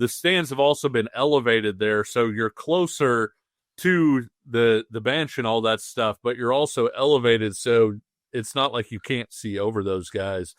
the stands have also been elevated there, so you're closer to the bench and all that stuff, but you're also elevated, so it's not like you can't see over those guys.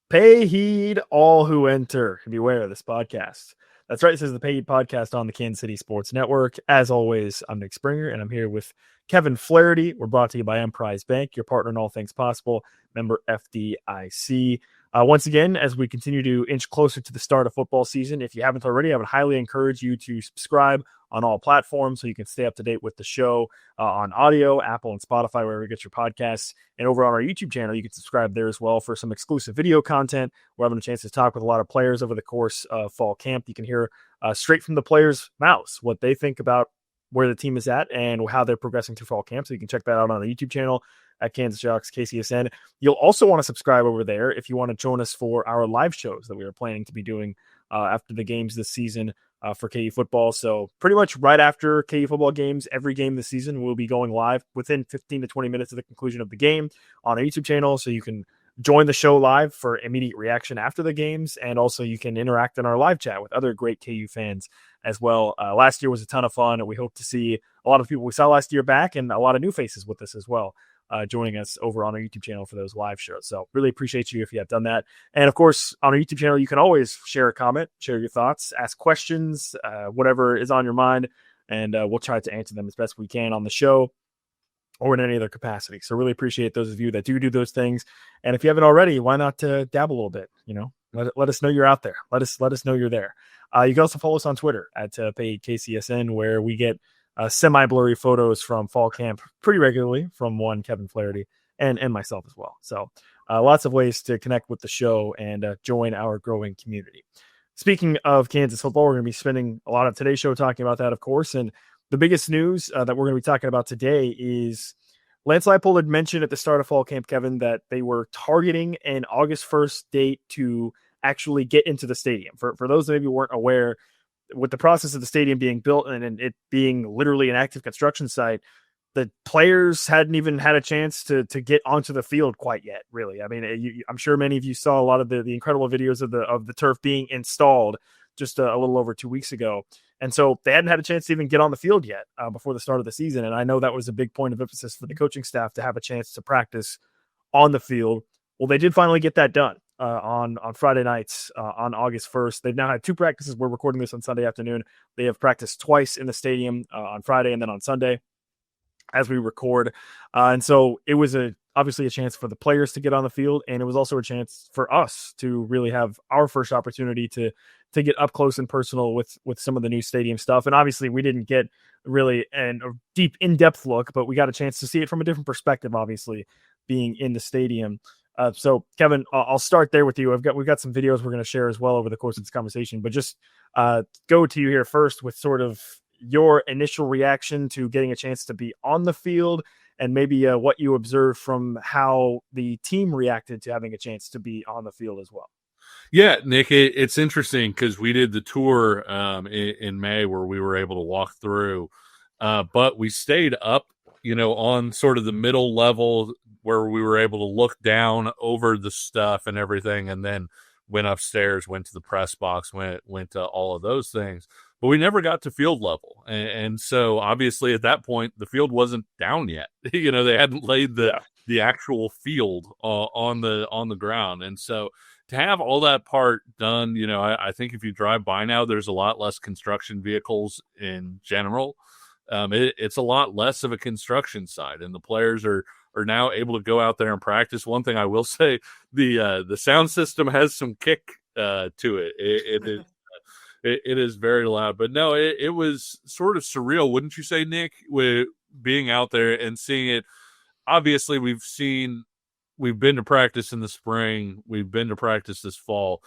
Pay heed, all who enter. Beware of this podcast. That's right. This is the Pay Heed podcast on the Kansas City Sports Network. As always, I'm Nick Springer, and I'm here with Kevin Flaherty. We're brought to you by Emprise Bank, your partner in all things possible, member FDIC. Once again, as we continue to inch closer to the start of football season, if you haven't already, I would highly encourage you to subscribe on all platforms so you can stay up to date with the show on audio, Apple and Spotify, wherever you get your podcasts. And over on our YouTube channel, you can subscribe there as well for some exclusive video content. We're having a chance to talk with a lot of players over the course of fall camp. You can hear straight from the players' mouths what they think about where the team is at and how they're progressing through fall camp. So you can check that out on the YouTube channel at Kansas Jayhawks KCSN. You'll also want to subscribe over there if you want to join us for our live shows that we are planning to be doing after the games this season for KU football. So pretty much right after KU football games, every game this season will be going live within 15 to 20 minutes of the conclusion of the game on our YouTube channel. So you can join the show live for immediate reaction after the games. And also you can interact in our live chat with other great KU fans as well. Last year was a ton of fun, and we hope to see a lot of people we saw last year back and a lot of new faces with us as well. Joining us over on our YouTube channel for those live shows. So really appreciate you if you have done that. And of course, on our YouTube channel, you can always share a comment, share your thoughts, ask questions, whatever is on your mind, and we'll try to answer them as best we can on the show or in any other capacity. So really appreciate those of you that do those things. And if you haven't already, why not dab a little bit? You know, let us know you're out there. Let us know you're there. You can also follow us on Twitter at PaidKCSN, where we get semi-blurry photos from fall camp pretty regularly from one Kevin Flaherty and myself as well. So lots of ways to connect with the show and join our growing community. Speaking of Kansas football, we're going to be spending a lot of today's show talking about that, of course. And the biggest news that we're going to be talking about today is Lance Leipold had mentioned at the start of fall camp, Kevin, that they were targeting an August 1st date to actually get into the stadium. For those that maybe weren't aware, with the process of the stadium being built and it being literally an active construction site, the players hadn't even had a chance to get onto the field quite yet, really. I mean, I'm sure many of you saw a lot of the incredible videos of the turf being installed just a little over 2 weeks ago. And so they hadn't had a chance to even get on the field yet before the start of the season. And I know that was a big point of emphasis for the coaching staff to have a chance to practice on the field. Well, they did finally get that done on Friday nights on August 1st. They've now had two practices. We're recording this on Sunday afternoon. They have practiced twice in the stadium on Friday and then on Sunday as we record. And so it was obviously a chance for the players to get on the field, and it was also a chance for us to really have our first opportunity to get up close and personal with some of the new stadium stuff. And obviously we didn't get really a deep in-depth look, but we got a chance to see it from a different perspective, obviously being in the stadium. So Kevin, I'll start there with you. We've got some videos we're going to share as well over the course of this conversation, but just go to you here first with sort of your initial reaction to getting a chance to be on the field and maybe what you observed from how the team reacted to having a chance to be on the field as well. Yeah, Nick, it's interesting because we did the tour in May where we were able to walk through, but we stayed up, on sort of the middle level where we were able to look down over the stuff and everything, and then went upstairs, went to the press box, went to all of those things. But we never got to field level. And so obviously at that point, the field wasn't down yet. They hadn't laid the actual field on the ground. And so to have all that part done, I think if you drive by now, there's a lot less construction vehicles in general. It's a lot less of a construction site, and the players are now able to go out there and practice. One thing I will say, the sound system has some kick to it. It is very loud, but no, it was sort of surreal, wouldn't you say, Nick, with being out there and seeing it? Obviously, we've been to practice in the spring, we've been to practice this fall,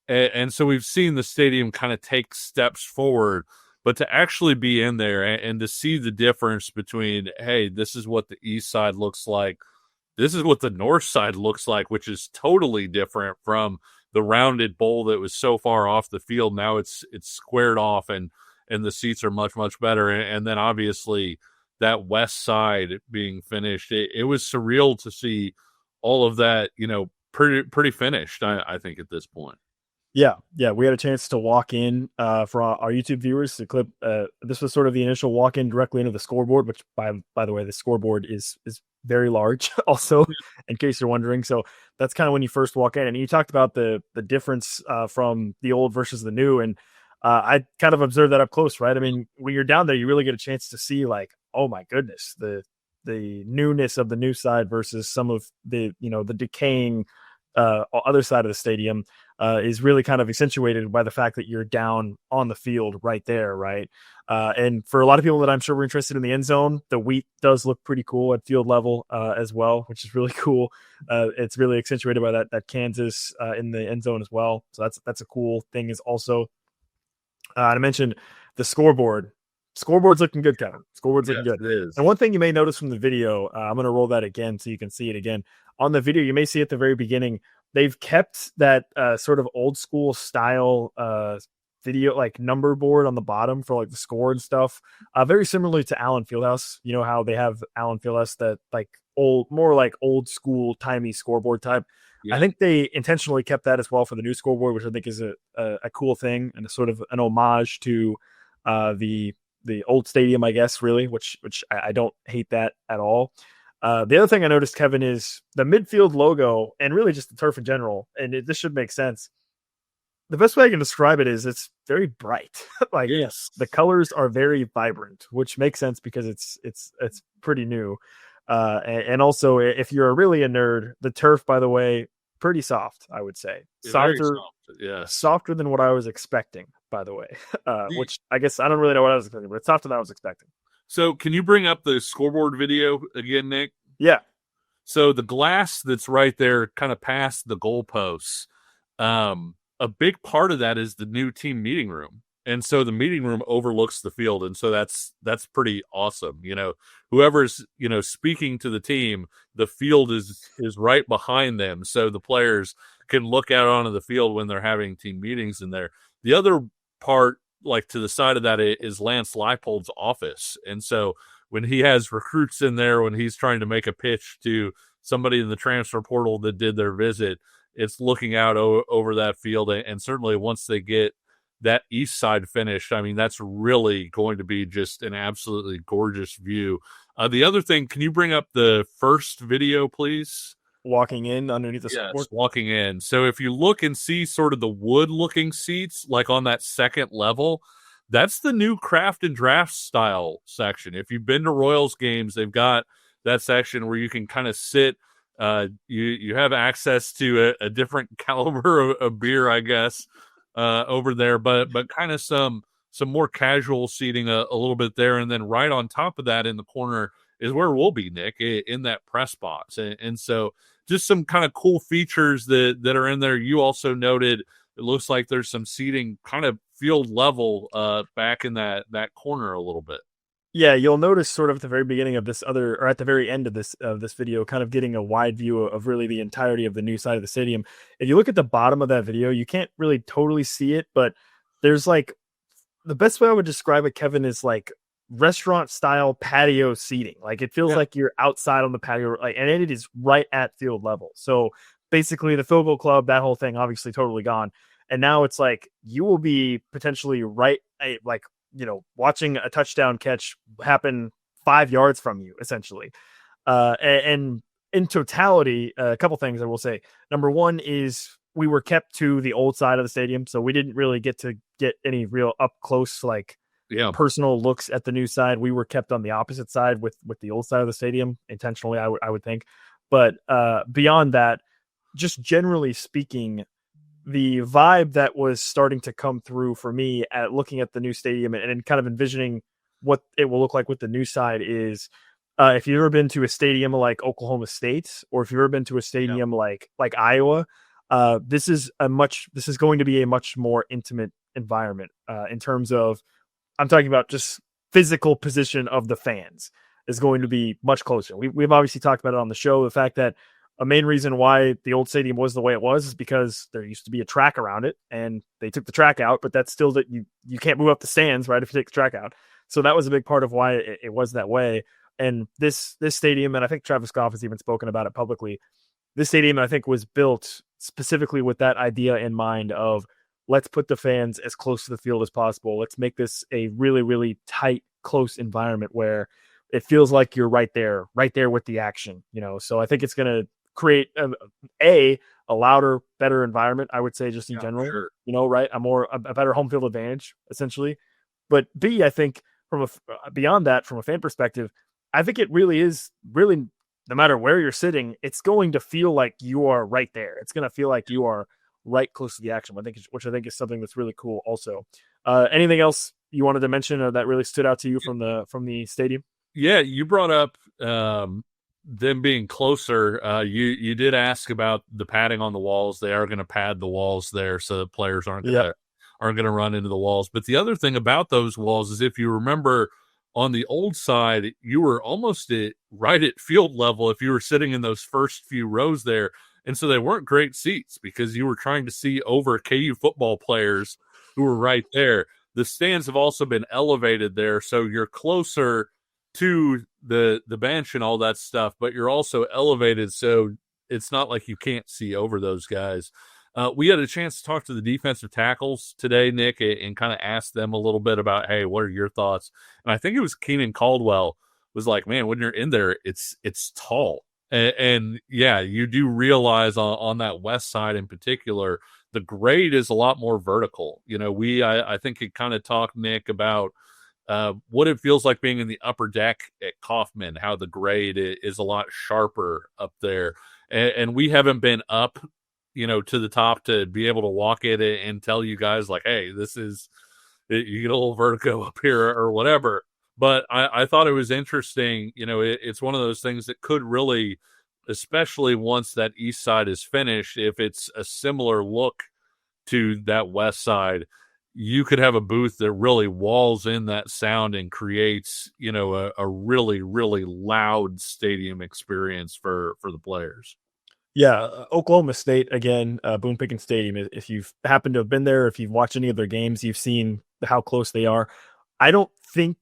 and so we've seen the stadium kind of take steps forward. But to actually be in there and to see the difference between, hey, this is what the east side looks like, this is what the north side looks like, which is totally different from the rounded bowl that was so far off the field. Now it's squared off, and the seats are much, much better. And then obviously that west side being finished, it was surreal to see all of that, pretty finished, I think, at this point. Yeah, we had a chance to walk in for our YouTube viewers. The clip, this was sort of the initial walk in directly into the scoreboard, which by the way, the scoreboard is very large. Also, in case you're wondering, so that's kind of when you first walk in, and you talked about the difference from the old versus the new, and I kind of observed that up close, right? I mean, when you're down there, you really get a chance to see, like, oh my goodness, the newness of the new side versus some of the the decaying other side of the stadium. Is really kind of accentuated by the fact that you're down on the field right there, right? And for a lot of people that I'm sure were interested in the end zone, the wheat does look pretty cool at field level as well, which is really cool. It's really accentuated by that Kansas in the end zone as well. So that's a cool thing. Is also, I mentioned the scoreboard. Scoreboard's looking good, Kevin. Scoreboard's looking good. It is. And one thing you may notice from the video, I'm going to roll that again so you can see it again. On the video, you may see at the very beginning, they've kept that sort of old school style video, like number board on the bottom for like the score and stuff. Very similarly to Allen Fieldhouse. You know how they have Allen Fieldhouse, that like more like old school timey scoreboard type. Yeah. I think they intentionally kept that as well for the new scoreboard, which I think is a cool thing and a sort of an homage to the old stadium, I guess, really, which I don't hate that at all. The other thing I noticed, Kevin, is the midfield logo and really just the turf in general. And this should make sense. The best way I can describe it is it's very bright. Like, yes, the colors are very vibrant, which makes sense because it's pretty new. And also, if you're really a nerd, the turf, by the way, pretty soft, I would say. Softer than what I was expecting, by the way. Which I guess I don't really know what I was expecting, but it's softer than I was expecting. So can you bring up the scoreboard video again, Nick? Yeah. So the glass that's right there kind of past the goalposts, a big part of that is the new team meeting room. And so the meeting room overlooks the field. And so that's pretty awesome. Whoever's, speaking to the team, the field is right behind them. So the players can look out onto the field when they're having team meetings in there. The other part, like to the side of that, is Lance Leipold's office. And so when he has recruits in there, when he's trying to make a pitch to somebody in the transfer portal that did their visit, it's looking out over that field. And certainly once they get that east side finished, I mean, that's really going to be just an absolutely gorgeous view. The other thing, can you bring up the first video, please? Walking in underneath the support? Walking in. So if you look and see sort of the wood-looking seats, like on that second level, that's the new craft and draft style section. If you've been to Royals games, they've got that section where you can kind of sit. You have access to a different caliber of beer, I guess, over there, but kind of some more casual seating a little bit there. And then right on top of that in the corner is where we'll be, Nick, in that press box. And so just some kind of cool features that are in there. You also noted it looks like there's some seating kind of field level back in that corner a little bit. Yeah, you'll notice sort of at the very beginning of this or at the very end of this video, kind of getting a wide view of really the entirety of the new side of the stadium. If you look at the bottom of that video, you can't really totally see it, but there's like, the best way I would describe it, Kevin, is like restaurant style patio seating. Like it feels like you're outside on the patio, and it is right at field level. So basically the field goal club, that whole thing, obviously totally gone. And now it's like you will be potentially right, like, watching a touchdown catch happen 5 yards from you, essentially. And in totality, a couple things I will say. Number one is we were kept to the old side of the stadium, so we didn't really get to get any real up close, personal looks at the new side. We were kept on the opposite side with the old side of the stadium intentionally, I would think. But beyond that, just generally speaking, the vibe that was starting to come through for me at looking at the new stadium and kind of envisioning what it will look like with the new side is, if you've ever been to a stadium like Oklahoma State, or if you've ever been to a stadium like Iowa, this is going to be a much more intimate environment in terms of, I'm talking about just physical position of the fans is going to be much closer. We've obviously talked about it on the show, the fact that a main reason why the old stadium was the way it was is because there used to be a track around it, and they took the track out, but that's still that you can't move up the stands, right, if you take the track out. So that was a big part of why it was that way. And this stadium, and I think Travis Goff has even spoken about it publicly, this stadium, I think, was built specifically with that idea in mind of let's put the fans as close to the field as possible. Let's make this a really, really tight, close environment where it feels like you're right there with the action, So I think it's going to create a louder, better environment, I would say, just in general, sure. Right? A better home field advantage, essentially. But B, I think beyond that, from a fan perspective, I think it really is no matter where you're sitting, it's going to feel like you are right there. It's going to feel like you are right close to the action, which I think is something that's really cool. Also, anything else you wanted to mention that really stood out to you from the stadium? Yeah, you brought up them being closer. You did ask about the padding on the walls. They are going to pad the walls there so that players aren't going to run into the walls. But the other thing about those walls is, if you remember, on the old side, you were almost right at field level if you were sitting in those first few rows there. And so they weren't great seats because you were trying to see over KU football players who were right there. The stands have also been elevated there, so you're closer to the bench and all that stuff, but you're also elevated, so it's not like you can't see over those guys. We had a chance to talk to the defensive tackles today, Nick, and kind of ask them a little bit about, hey, what are your thoughts? And I think it was Keenan Caldwell was like, man, when you're in there, it's tall. And yeah, you do realize on that west side in particular, the grade is a lot more vertical. I think it kind of talked, Nick, about what it feels like being in the upper deck at Kaufman, how the grade is a lot sharper up there. And we haven't been up, to the top to be able to walk it and tell you guys like, hey, you get a little vertigo up here or whatever. But I thought it was interesting. It's one of those things that could really, especially once that east side is finished, if it's a similar look to that west side, you could have a booth that really walls in that sound and creates, a really, really loud stadium experience for the players. Yeah, Oklahoma State, again, Boone Pickens Stadium, if you've happened to have been there, if you've watched any of their games, you've seen how close they are. I don't think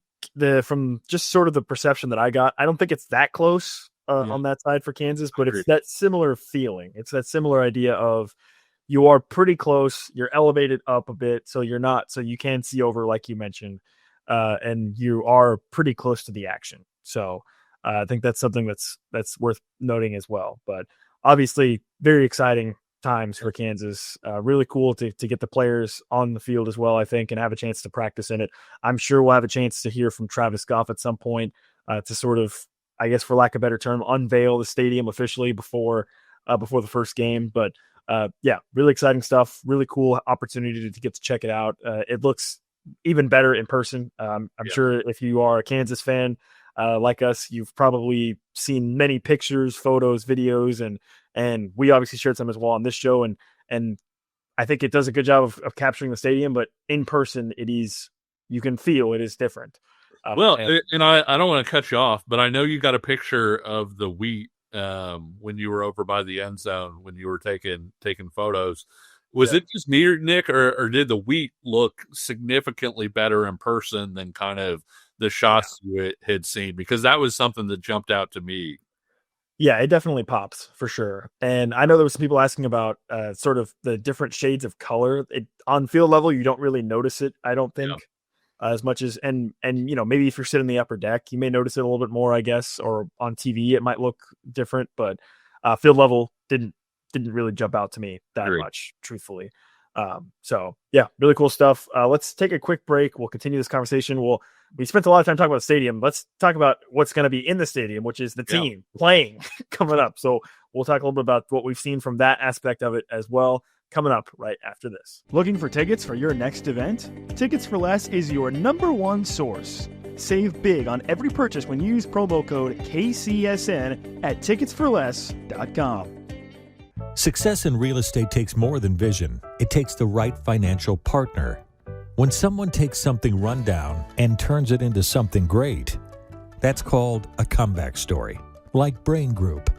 from just sort of the perception that I got, I don't think it's that close on that side for Kansas, but it's that similar feeling. It's that similar idea of you are pretty close, you're elevated up a bit, so you can see over, like you mentioned, and you are pretty close to the action. So I think that's something that's worth noting as well. But obviously, very exciting times for Kansas. Really cool to get the players on the field as well, I think, and have a chance to practice in it. I'm sure we'll have a chance to hear from Travis Goff at some point to sort of, I guess, for lack of a better term, unveil the stadium officially before the first game. But really exciting stuff. Really cool opportunity to get to check it out. It looks even better in person. I'm sure if you are a Kansas fan, like us, you've probably seen many pictures, photos, videos, and we obviously shared some as well on this show. And I think it does a good job of capturing the stadium, but in person, you can feel it is different. And I don't want to cut you off, but I know you got a picture of the wheat when you were over by the end zone when you were taking photos. Was it just me, Nick, or did the wheat look significantly better in person than kind of the shots you had seen? Because that was something that jumped out to me. Yeah, it definitely pops for sure. And I know there was some people asking about sort of the different shades of color. On field level, you don't really notice it, I don't think, as much as and maybe if you're sitting in the upper deck, you may notice it a little bit more, I guess, or on TV it might look different, but field level didn't really jump out to me that much, truthfully. So really cool stuff. Let's take a quick break. We'll continue this conversation. We spent a lot of time talking about the stadium. Let's talk about what's going to be in the stadium, which is the team playing coming up. So we'll talk a little bit about what we've seen from that aspect of it as well, coming up right after this. Looking for tickets for your next event? Tickets for Less is your number one source. Save big on every purchase when you use promo code KCSN at ticketsforless.com. Success in real estate takes more than vision. It takes the right financial partner. When someone takes something rundown and turns it into something great, that's called a comeback story, like Brain Group.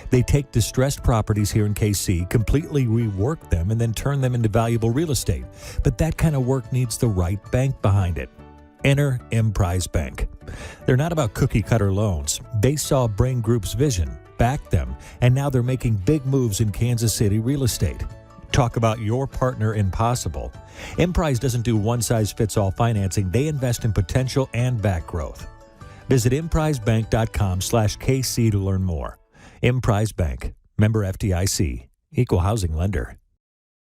They take distressed properties here in KC, completely rework them, and then turn them into valuable real estate. But that kind of work needs the right bank behind it. Enter Emprise Bank. They're not about cookie-cutter loans. They saw Brain Group's vision, backed them, and now they're making big moves in Kansas City real estate. Talk about your partner in possible. Emprise doesn't do one-size-fits-all financing. They invest in potential and back growth. Visit emprisebank.com/KC to learn more. Emprise Bank, member FDIC, equal housing lender.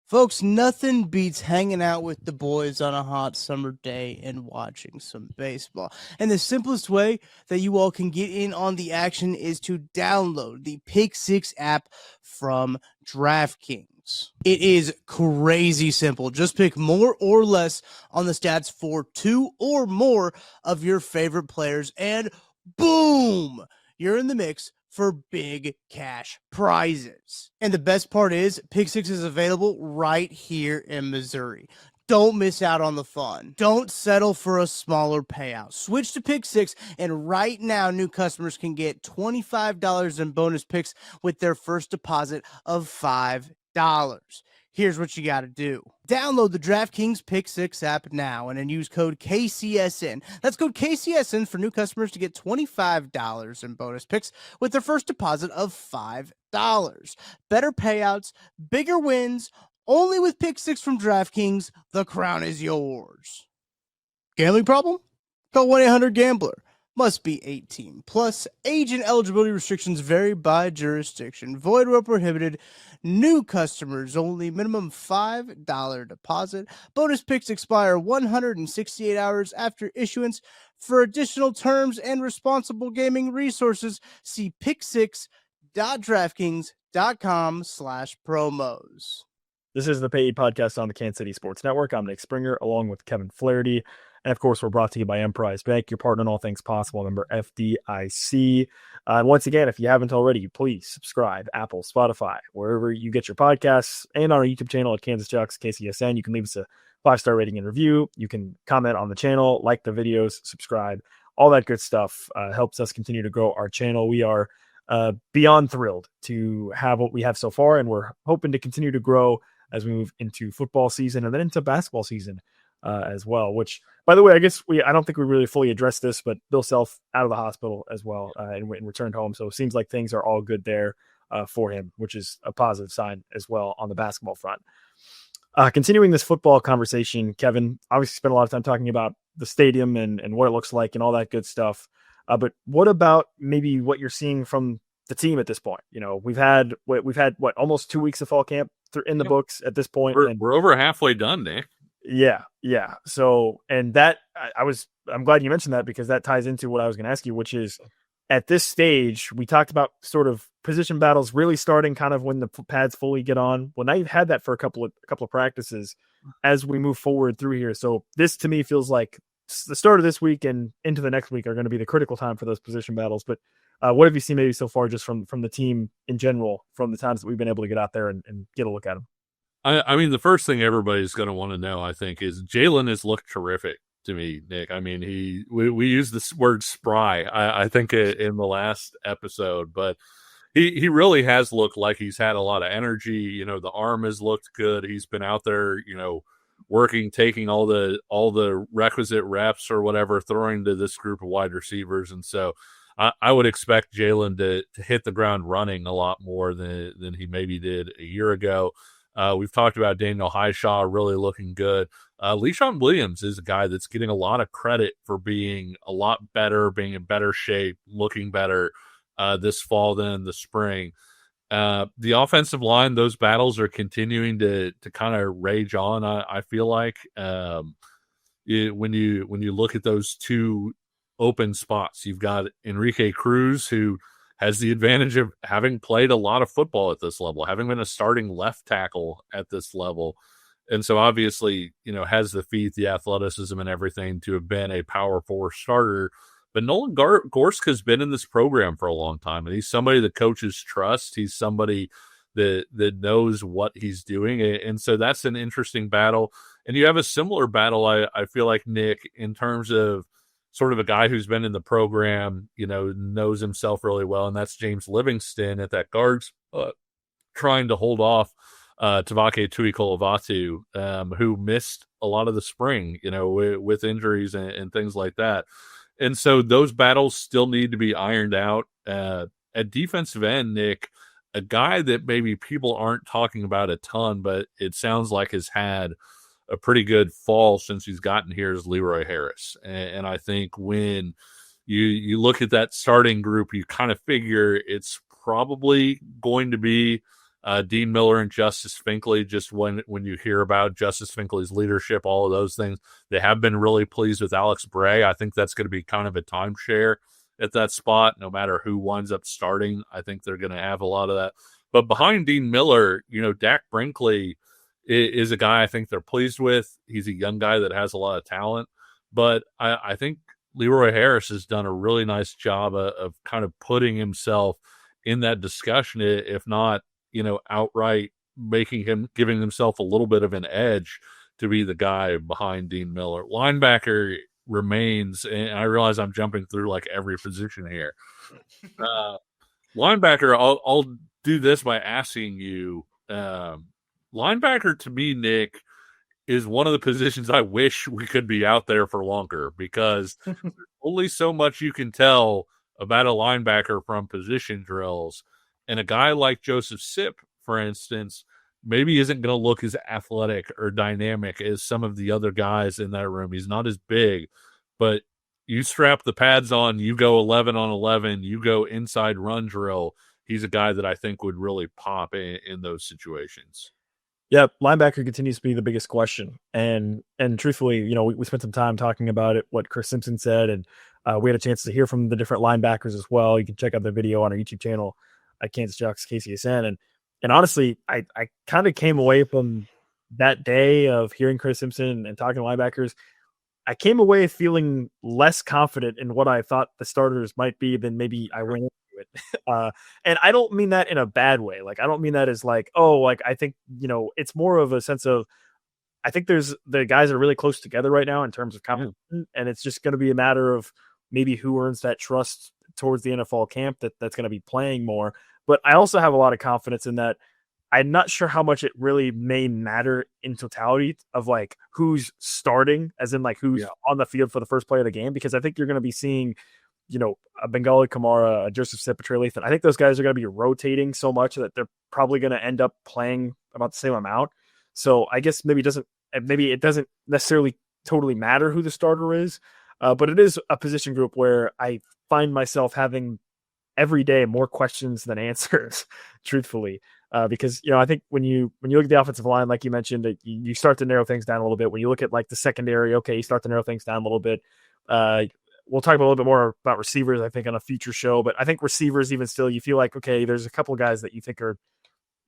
Folks, nothing beats hanging out with the boys on a hot summer day and watching some baseball. And the simplest way that you all can get in on the action is to download the Pick 6 app from DraftKings. It is crazy simple. Just pick more or less on the stats for 2 or more of your favorite players, and boom, you're in the mix for big cash prizes. And the best part is, Pick 6 is available right here in Missouri. Don't miss out on the fun. Don't settle for a smaller payout. Switch to Pick 6, and right now, new customers can get $25 in bonus picks with their first deposit of $5. Here's what you got to do. Download the DraftKings Pick 6 app now and then use code KCSN. That's code KCSN for new customers to get $25 in bonus picks with their first deposit of $5. Better payouts, bigger wins, only with Pick 6 from DraftKings. The crown is yours. Gambling problem? Call 1-800-GAMBLER. Must be 18 plus. Age and eligibility restrictions vary by jurisdiction. Void where prohibited. New customers only. Minimum $5 deposit. Bonus picks expire 168 hours after issuance. For additional terms and responsible gaming resources, see pick6.draftkings.com/promos. This is the Pay Podcast on the Kansas City Sports Network. I'm Nick Springer, along with Kevin Flaherty. And of course, we're brought to you by Emprise Bank, your partner in all things possible, member FDIC. And once again, if you haven't already, please subscribe, Apple, Spotify, wherever you get your podcasts, and on our YouTube channel at Kansas Jayhawks KCSN. You can leave us a 5-star rating and review. You can comment on the channel, like the videos, subscribe, all that good stuff helps us continue to grow our channel. We are beyond thrilled to have what we have so far, and we're hoping to continue to grow as we move into football season and then into basketball season as well, which, by the way, I don't think we really fully addressed this, but Bill Self out of the hospital as well and returned home. So it seems like things are all good there for him, which is a positive sign as well on the basketball front. Continuing this football conversation, Kevin, obviously spent a lot of time talking about the stadium and what it looks like and all that good stuff. But what about maybe what you're seeing from the team at this point? You know, we've had almost 2 weeks of fall camp in the books at this point. We're over halfway done, Nick. Yeah. So, and that I'm glad you mentioned that, because that ties into what I was going to ask you, which is, at this stage, we talked about sort of position battles really starting kind of when the pads fully get on. Well, now you've had that for a couple of practices as we move forward through here. So this to me feels like the start of this week and into the next week are going to be the critical time for those position battles. But what have you seen maybe so far just from the team in general, from the times that we've been able to get out there and get a look at them? I mean, the first thing everybody's going to want to know, I think, is Jalen has looked terrific to me, Nick. I mean, we used this word spry, I think, in the last episode, but he really has looked like he's had a lot of energy. You know, the arm has looked good. He's been out there, you know, working, taking all the requisite reps or whatever, throwing to this group of wide receivers. And so I would expect Jalen to hit the ground running a lot more than he maybe did a year ago. We've talked about Daniel Highshaw really looking good. LeSean Williams is a guy that's getting a lot of credit for being a lot better, being in better shape, looking better this fall than in the spring. The offensive line, those battles are continuing to kind of rage on. I feel like when you look at those two open spots, you've got Enrique Cruz, who has the advantage of having played a lot of football at this level, having been a starting left tackle at this level. And so obviously, you know, has the feet, the athleticism and everything to have been a power four starter. But Nolan Gorska's been in this program for a long time, and he's somebody that coaches trust. He's somebody that knows what he's doing. And so that's an interesting battle. And you have a similar battle, I feel like, Nick, in terms of sort of a guy who's been in the program, knows himself really well, and that's James Livingston at that guard spot, trying to hold off Tavake Tuikolovatu, who missed a lot of the spring, with injuries and things like that. And so those battles still need to be ironed out. At defensive end, Nick, a guy that maybe people aren't talking about a ton, but it sounds like has had a pretty good fall since he's gotten here is Leroy Harris. And I think when you look at that starting group, you kind of figure it's probably going to be Dean Miller and Justice Finkley. Just when you hear about Justice Finkley's leadership, all of those things, they have been really pleased with Alex Bray. I think that's going to be kind of a timeshare at that spot. No matter who winds up starting, I think they're going to have a lot of that. But behind Dean Miller, Dak Brinkley is a guy I think they're pleased with. He's a young guy that has a lot of talent. But I think Leroy Harris has done a really nice job of kind of putting himself in that discussion, if not, outright giving himself a little bit of an edge to be the guy behind Dean Miller. Linebacker remains, and I realize I'm jumping through like every position here. Linebacker, I'll do this by asking you, linebacker to me, Nick, is one of the positions I wish we could be out there for longer, because there's only so much you can tell about a linebacker from position drills. And a guy like Joseph Sipp, for instance, maybe isn't going to look as athletic or dynamic as some of the other guys in that room. He's not as big, but you strap the pads on, you go 11 on 11, you go inside run drill. He's a guy that I think would really pop in those situations. Yeah, linebacker continues to be the biggest question. And truthfully, we spent some time talking about it, what Chris Simpson said, and we had a chance to hear from the different linebackers as well. You can check out the video on our YouTube channel at Kansas Jayhawks KCSN. And honestly, I kind of came away from that day of hearing Chris Simpson and talking to linebackers. I came away feeling less confident in what I thought the starters might be than maybe I went into it. And I don't mean that in a bad way. Like, I don't mean that as like, oh, like, I think, it's more of a sense of, I think the guys are really close together right now in terms of competition, and it's just going to be a matter of maybe who earns that trust towards the NFL camp that's going to be playing more. But I also have a lot of confidence in that. I'm not sure how much it really may matter in totality of like who's starting, as in like who's on the field for the first play of the game, because I think you're going to be seeing, a Bengali Kamara, a Joseph Sipp, a Trey Lathan. I think those guys are going to be rotating so much that they're probably going to end up playing about the same amount. So I guess maybe it doesn't necessarily totally matter who the starter is, but it is a position group where I find myself having every day more questions than answers, truthfully. Because, I think when you look at the offensive line, like you mentioned, you start to narrow things down a little bit. When you look at like the secondary, okay, you start to narrow things down a little bit. We'll talk a little bit more about receivers, I think, on a future show. But I think receivers, even still, you feel like, okay, there's a couple of guys that you think are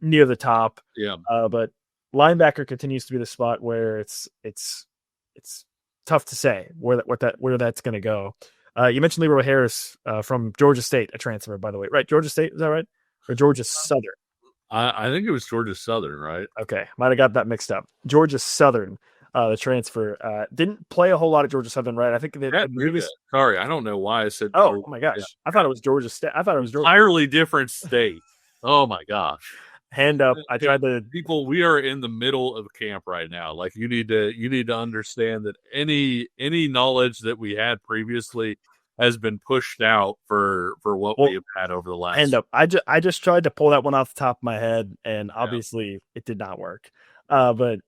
near the top. Yeah. But linebacker continues to be the spot where it's tough to say where that's going to go. You mentioned Leroy Harris from Georgia State, a transfer, by the way, right? Georgia State, is that right? Or Georgia Southern? I think it was Georgia Southern, right? Okay, might have got that mixed up. Georgia Southern, the transfer, didn't play a whole lot at Georgia Southern, right? I think sorry, I don't know why I said. Oh my gosh, yeah. I thought it was Georgia State. I thought it was Georgia. Entirely different state. Oh my gosh. Hand up. I tried to. People, we are in the middle of camp right now. Like, you need to understand that any knowledge that we had previously has been pushed out for what we have had over the last. Hand up. I just tried to pull that one off the top of my head, and obviously it did not work. But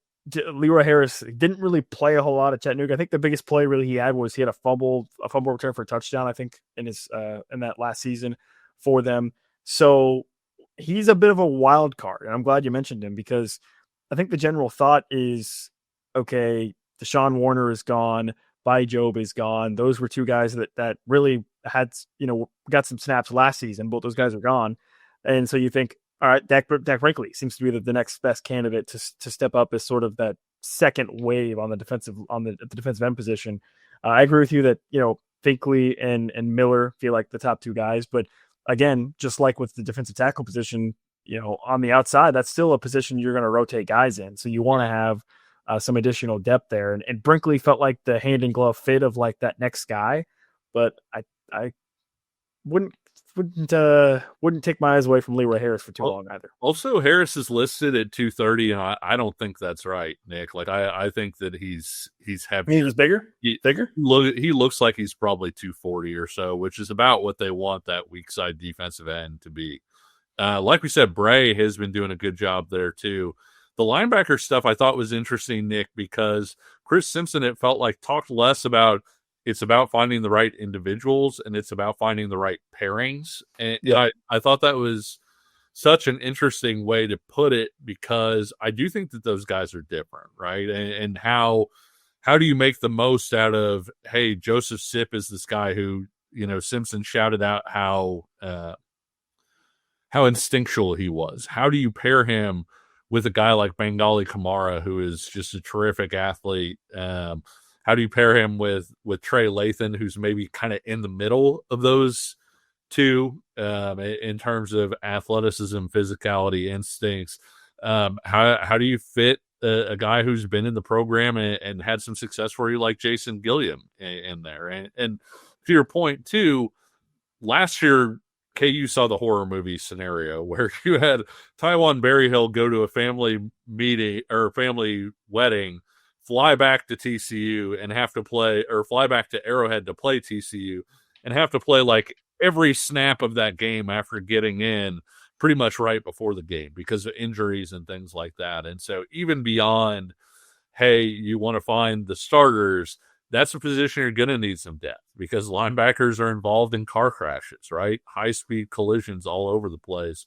Leroy Harris didn't really play a whole lot at Chattanooga. I think the biggest play really he had was he had a fumble return for a touchdown, I think, in his in that last season for them. So he's a bit of a wild card, and I'm glad you mentioned him, because I think the general thought is, okay, Deshaun Warner is gone, Bai Jobe is gone. Those were two guys that really had, got some snaps last season. Both those guys are gone. And so you think, all right, Dak Brinkley seems to be the next best candidate to step up as sort of that second wave on the defensive end position. I agree with you that, Finkley and Miller feel like the top two guys, but again, just like with the defensive tackle position, on the outside, that's still a position you're going to rotate guys in. So you want to have some additional depth there. And Brinkley felt like the hand in glove fit of like that next guy, but I wouldn't take my eyes away from Leroy Harris for too long either. Also, Harris is listed at 230, and I don't think that's right, Nick. Like I think that he's heavy. He was bigger. Bigger. He looks like he's probably 240 or so, which is about what they want that weak side defensive end to be. Like we said, Bray has been doing a good job there too. The linebacker stuff I thought was interesting, Nick, because Chris Simpson, it felt like, talked less about it's about finding the right individuals and it's about finding the right pairings. And I thought that was such an interesting way to put it, because I do think that those guys are different, right? And how do you make the most out of, hey, Joseph Sipp is this guy who, Simpson shouted out how instinctual he was. How do you pair him with a guy like Bengali Kamara, who is just a terrific athlete? How do you pair him with Trey Lathan, who's maybe kind of in the middle of those two in terms of athleticism, physicality, instincts? How do you fit a guy who's been in the program and had some success for you like Jason Gilliam in there? And to your point, too, last year, KU saw the horror movie scenario where you had Taiwan Berryhill go to a family meeting or family wedding, fly back to TCU and have to play, or fly back to Arrowhead to play TCU and have to play like every snap of that game after getting in pretty much right before the game because of injuries and things like that. And so even beyond, hey, you want to find the starters, that's a position you're going to need some depth because linebackers are involved in car crashes, right? High-speed collisions all over the place.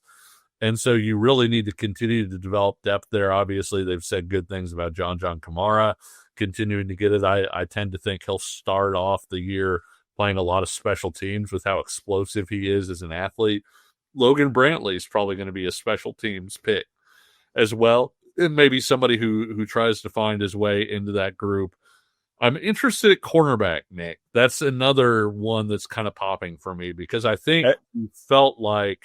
And so you really need to continue to develop depth there. Obviously, they've said good things about John Kamara, continuing to get it. I tend to think he'll start off the year playing a lot of special teams with how explosive he is as an athlete. Logan Brantley is probably going to be a special teams pick as well, and maybe somebody who tries to find his way into that group. I'm interested at cornerback, Nick. That's another one that's kind of popping for me because I think you felt like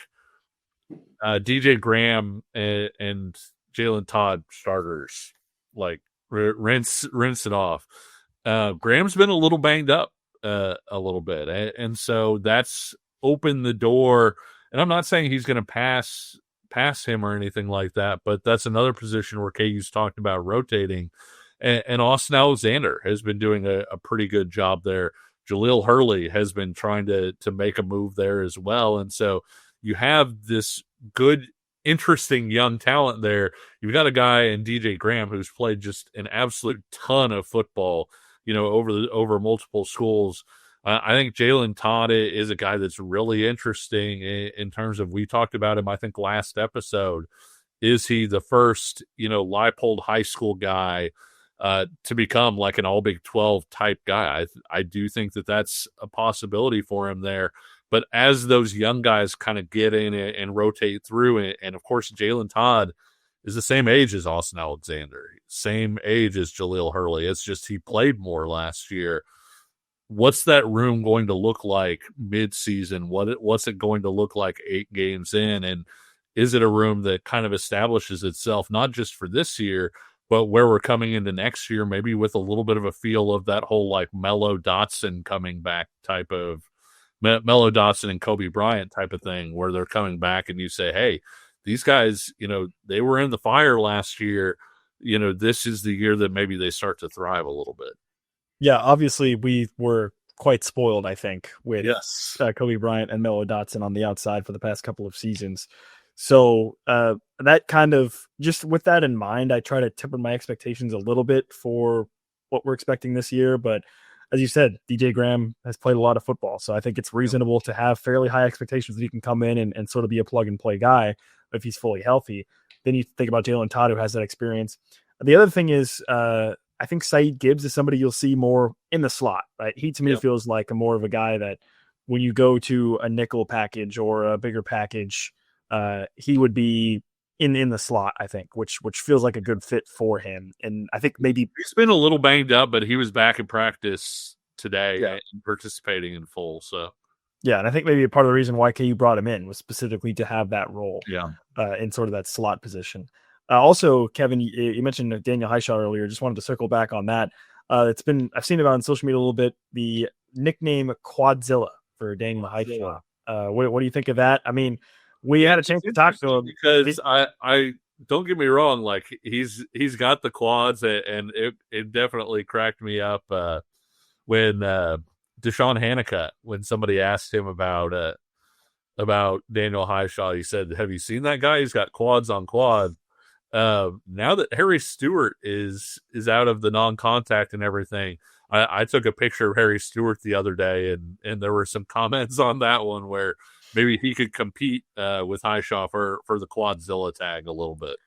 DJ Graham and Jalen Todd starters, like rinse it off. Graham's been a little banged up a little bit, and so that's opened the door. And I'm not saying he's going to pass him or anything like that, but that's another position where KU's talked about rotating. And Austin Alexander has been doing a pretty good job there. Jaleel Hurley has been trying to make a move there as well. And so you have this good, interesting young talent there. You've got a guy in DJ Graham who's played just an absolute ton of football, over multiple schools. I think Jalen Todd is a guy that's really interesting in terms of, we talked about him, I think, last episode. Is he the first, Leipold high school guy to become like an all Big 12 type guy? I do think that that's a possibility for him there. But as those young guys kind of get in and rotate through it, and of course, Jalen Todd is the same age as Austin Alexander, same age as Jaleel Hurley. It's just he played more last year. What's that room going to look like mid-season? What's it going to look like 8 games in? And is it a room that kind of establishes itself, not just for this year, but where we're coming into next year, maybe with a little bit of a feel of that whole like Mello Dotson coming back type of Mello Dotson and Kobe Bryant type of thing, where they're coming back and you say, hey, these guys, they were in the fire last year. This is the year that maybe they start to thrive a little bit. Yeah, obviously we were quite spoiled, I think, with Kobe Bryant and Mello Dotson on the outside for the past couple of seasons. So that kind of, just with that in mind, I try to temper my expectations a little bit for what we're expecting this year. But as you said, DJ Graham has played a lot of football. So I think it's reasonable to have fairly high expectations that he can come in and sort of be a plug and play guy if he's fully healthy. Then you think about Jalen Todd, who has that experience. The other thing is, I think Saeed Gibbs is somebody you'll see more in the slot, right? He, to me, feels like more of a guy that when you go to a nickel package or a bigger package, he would be in the slot, I think, which feels like a good fit for him. And I think maybe he's been a little banged up, but he was back in practice today and participating in full. So yeah, and I think maybe part of the reason why KU brought him in was specifically to have that role, in sort of that slot position. Also, Kevin, you mentioned Daniel Highshaw earlier. Just wanted to circle back on that. I've seen it on social media a little bit. The nickname Quadzilla for Daniel Highshaw. What do you think of that? I mean, we had a chance to talk to him because I don't get me wrong, like he's got the quads, and it definitely cracked me up when Deshaun Hannicutt, when somebody asked him about Daniel Highshaw, he said, "Have you seen that guy? He's got quads on quad." Now that Harry Stewart is out of the non-contact and everything, I took a picture of Harry Stewart the other day, and there were some comments on that one where maybe he could compete with Highshaw for the Quadzilla tag a little bit.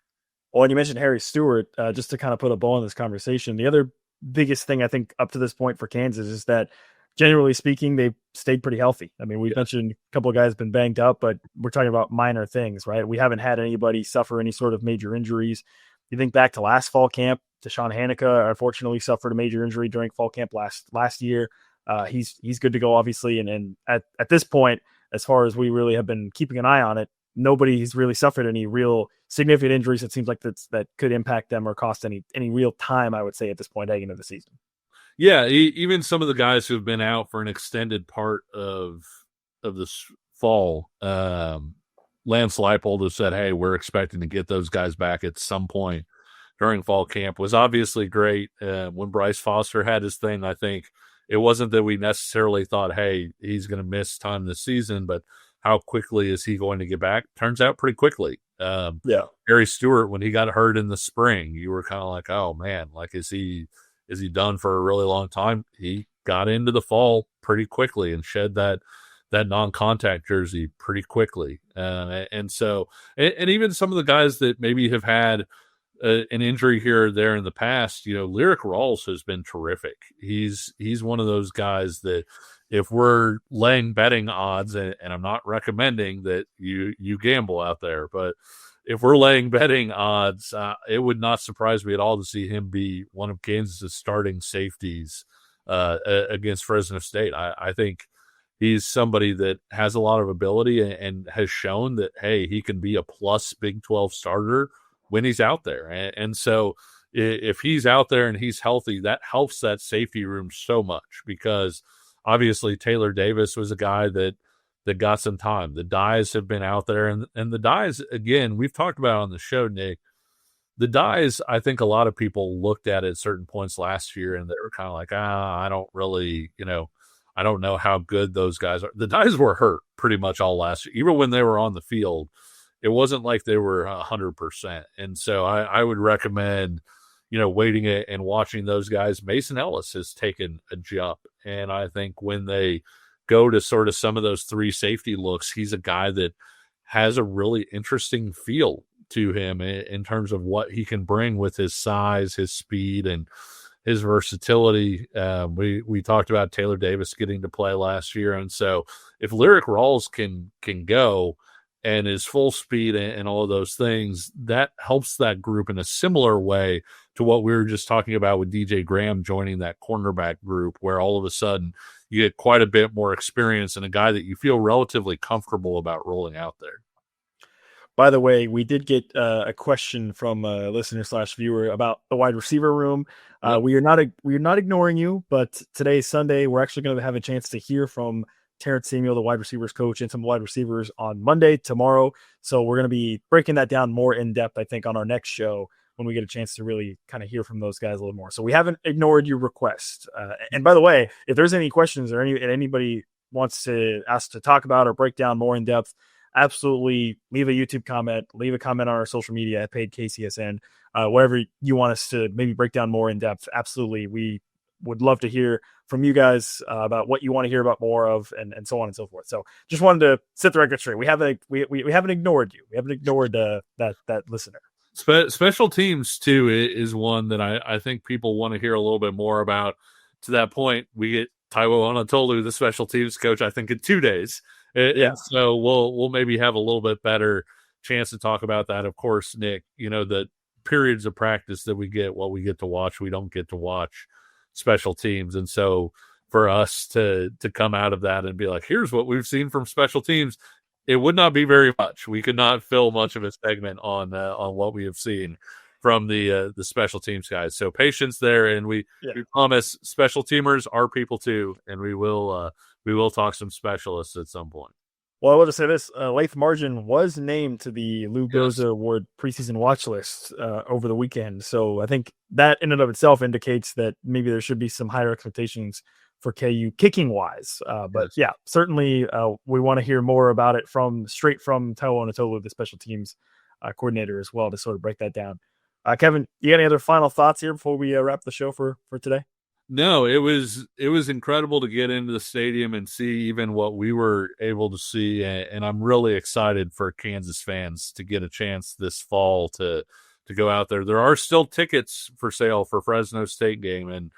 Well, and you mentioned Harry Stewart, just to kind of put a bow on this conversation. The other biggest thing I think up to this point for Kansas is that, generally speaking, they've stayed pretty healthy. I mean, we've mentioned a couple of guys been banged up, but we're talking about minor things, right? We haven't had anybody suffer any sort of major injuries. You think back to last fall camp, Deshaun Hannicutt unfortunately suffered a major injury during fall camp last year. He's good to go, obviously, and at this point, as far as we really have been keeping an eye on it, nobody's really suffered any real significant injuries. It seems like that could impact them or cost any real time, I would say, at this point heading into the season. Yeah, even some of the guys who have been out for an extended part of this fall, Lance Leipold has said, "Hey, we're expecting to get those guys back at some point during fall camp." Was obviously great. When Bryce Foster had his thing, I think it wasn't that we necessarily thought, "Hey, he's going to miss time this season," but how quickly is he going to get back? Turns out pretty quickly. Harry Stewart, when he got hurt in the spring, you were kind of like, "Oh man, like is he done for a really long time?" He got into the fall pretty quickly and shed that non-contact jersey pretty quickly. And so, and even some of the guys that maybe have had an injury here or there in the past, Lyric Rawls has been terrific. He's one of those guys that if we're laying betting odds, and I'm not recommending that you gamble out there, but if we're laying betting odds, it would not surprise me at all to see him be one of Kansas's starting safeties against Fresno State. I think he's somebody that has a lot of ability and has shown that, hey, he can be a plus Big 12 starter when he's out there. And so if he's out there and he's healthy, that helps that safety room so much, because obviously Taylor Davis was a guy that got some time. The Dyes have been out there, and the Dyes, again, we've talked about it on the show, Nick. The Dyes, I think a lot of people looked at certain points last year, and they were kind of like, I don't really, I don't know how good those guys are. The Dyes were hurt pretty much all last year. Even when they were on the field, it wasn't like they were 100%. And so I would recommend, waiting and watching those guys. Mason Ellis has taken a jump, and I think when they go to sort of some of those three safety looks, he's a guy that has a really interesting feel to him in terms of what he can bring with his size, his speed, and his versatility. We talked about Taylor Davis getting to play last year, and so if Lyric Rawls can go and is full speed and all of those things, that helps that group in a similar way to what we were just talking about with DJ Graham joining that cornerback group, where all of a sudden you get quite a bit more experience and a guy that you feel relatively comfortable about rolling out there. By the way, we did get a question from a listener/viewer about the wide receiver room. Yep. We are not ignoring you, but today's Sunday. We're actually going to have a chance to hear from Terrence Samuel, the wide receivers coach, and some wide receivers on Monday, tomorrow. So we're going to be breaking that down more in depth, I think, on our next show when we get a chance to really kind of hear from those guys a little more. So we haven't ignored your request. And by the way, if there's any questions or anybody wants to ask to talk about or break down more in depth, absolutely leave a YouTube comment, leave a comment on our social media at Paid KCSN, wherever you want us to maybe break down more in depth. Absolutely. We would love to hear from you guys about what you want to hear about more of, and so on and so forth. So just wanted to set the record straight. We haven't ignored you. We haven't ignored that listener. Special teams too is one that I think people want to hear a little bit more about. To that point, we get Taiwo Anatolu, the special teams coach, I think in 2 days. And so we'll maybe have a little bit better chance to talk about that. Of course, Nick, the periods of practice that we get, what we get to watch, we don't get to watch special teams. And so for us to come out of that and be like, here's what we've seen from special teams, it would not be very much. We could not fill much of a segment on what we have seen from the special teams guys. So patience there, and we promise special teamers are people too, and we will talk some specialists at some point. Well, I will just say this: Lath Margin was named to the Lou Goza Award preseason watch list over the weekend. So I think that in and of itself indicates that maybe there should be some higher expectations for KU kicking wise. But yeah, certainly we want to hear more about it straight from Taiwo Anatolu, the special teams coordinator as well, to sort of break that down. Kevin, you got any other final thoughts here before we wrap the show for today? No, it was incredible to get into the stadium and see even what we were able to see, and I'm really excited for Kansas fans to get a chance this fall to go out there. There are still tickets for sale for Fresno State game, and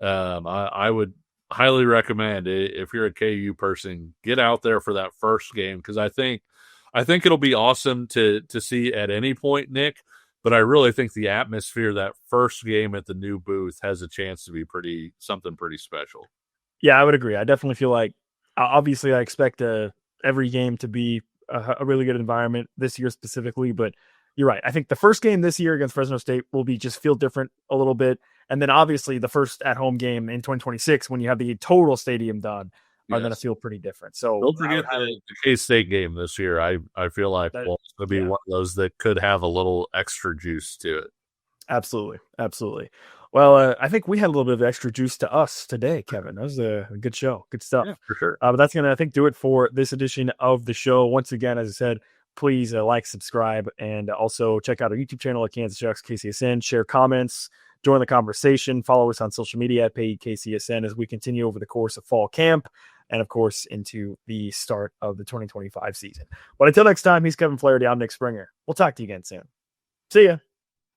I would highly recommend, if you're a KU person, get out there for that first game, because I think it'll be awesome to see at any point, Nick. But I really think the atmosphere that first game at the new booth has a chance to be something pretty special. Yeah, I would agree. I definitely feel like, obviously, I expect every game to be a really good environment this year specifically. But you're right. I think the first game this year against Fresno State will feel different a little bit. And then obviously the first at-home game in 2026, when you have the total stadium done, are going to feel pretty different. So don't forget the K-State game this year. I feel like it's going to be one of those that could have a little extra juice to it. Absolutely. Well, I think we had a little bit of extra juice to us today, Kevin. That was a good show. Good stuff. Yeah, for sure. But that's going to, I think, do it for this edition of the show. Once again, as I said, please like, subscribe, and also check out our YouTube channel at Kansas Jayhawks KCSN. Share comments, join the conversation, follow us on social media at KCSN as we continue over the course of fall camp and, of course, into the start of the 2025 season. But until next time, he's Kevin Flaherty. I'm Nick Springer. We'll talk to you again soon. See ya.